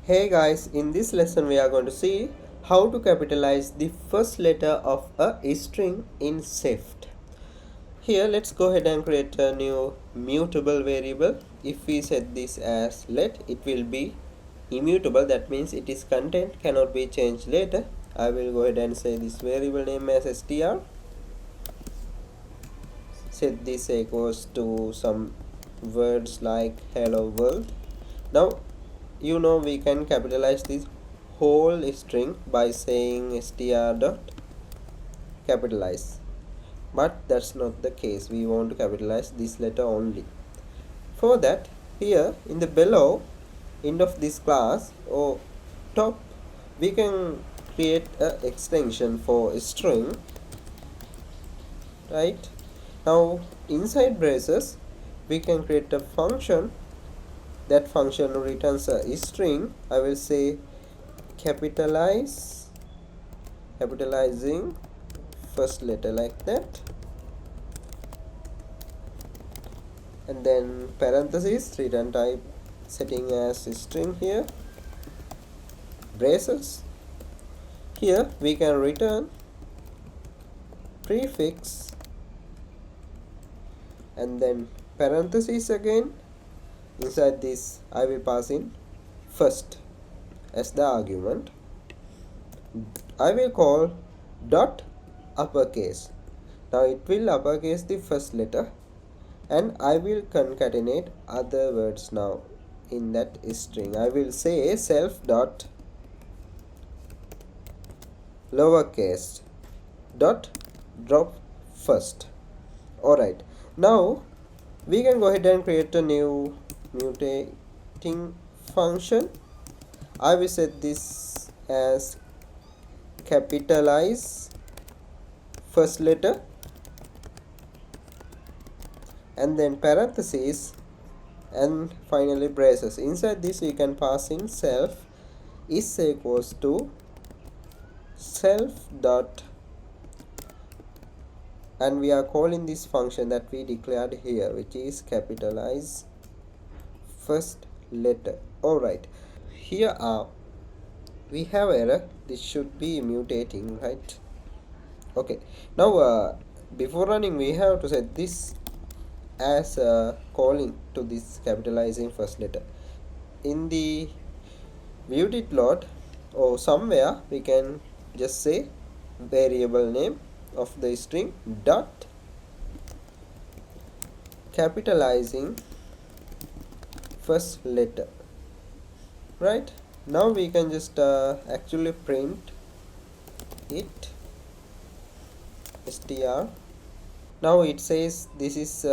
Hey guys, in this lesson we are going to see how to capitalize the first letter of a string in Shift. Here let's go ahead and create a new mutable variable. If we set this as let, it will be immutable. That means its content cannot be changed later. I will go ahead and say this variable name as str. Set this equals to some words like hello world. Now you know we can capitalize this whole string by saying str dot capitalize, but that's not the case. We want to capitalize this letter only. For that, here in the below end of this class or top, we can create a extension for string. Right now inside braces we can create a function. That function returns a string. I will say capitalizing first letter like that, and then parentheses, return type setting as string. Here braces, here we can return prefix, and then parentheses again. Inside this I will pass in first as the argument. I will call dot uppercase. Now it will uppercase the first letter, and I will concatenate other words now in that string. I will say self dot lowercase dot drop first. Alright, now we can go ahead and create a new mutating function. I will set this as capitalize first letter, and then parentheses, and finally braces. Inside this we can pass in self is equals to self dot, and we are calling this function that we declared here, which is capitalize first letter. Alright, here we have error. This should be mutating, right? Okay, now before running we have to set this as calling to this capitalizing first letter. In the viewDidLoad or somewhere we can just say variable name of the string dot capitalizing first letter. Right, now we can just actually print it str. Now it says this is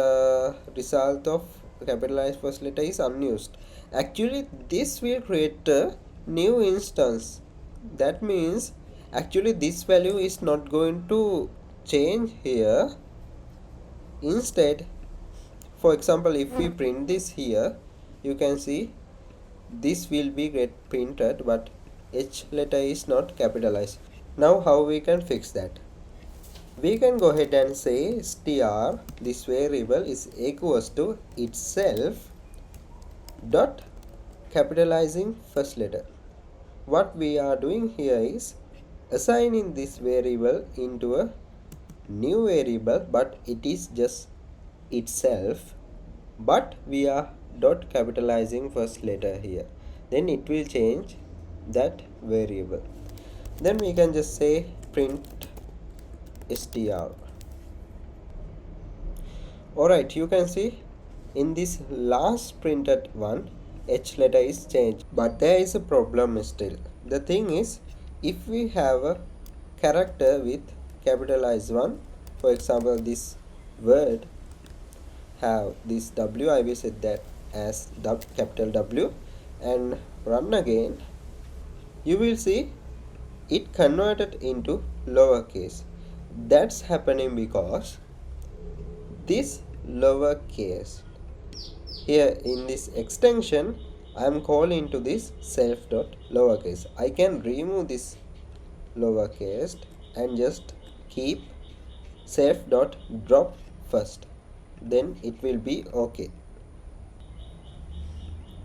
result of capitalized first letter is unused. Actually this will create a new instance. That means actually this value is not going to change here. Instead, for example, if we print this here, you can see this will be get printed, but H letter is not capitalized. Now how we can fix that? We can go ahead and say str, this variable is equals to itself dot capitalizing first letter. What we are doing here is assigning this variable into a new variable, but it is just itself, but we are dot capitalizing first letter here. Then it will change that variable. Then we can just say print str. Alright, you can see in this last printed one H letter is changed, but there is a problem still. The thing is, if we have a character with capitalized one, for example this word have this W, I will set that as capital W and run again. You will see it converted into lowercase. That's happening because this lowercase here in this extension I am calling to this self dot lowercase. I can remove this lowercase and just keep self dot drop first, then it will be okay.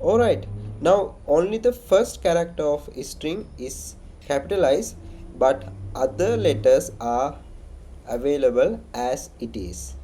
Alright, Now only the first character of a string is capitalized, but other letters are available as it is.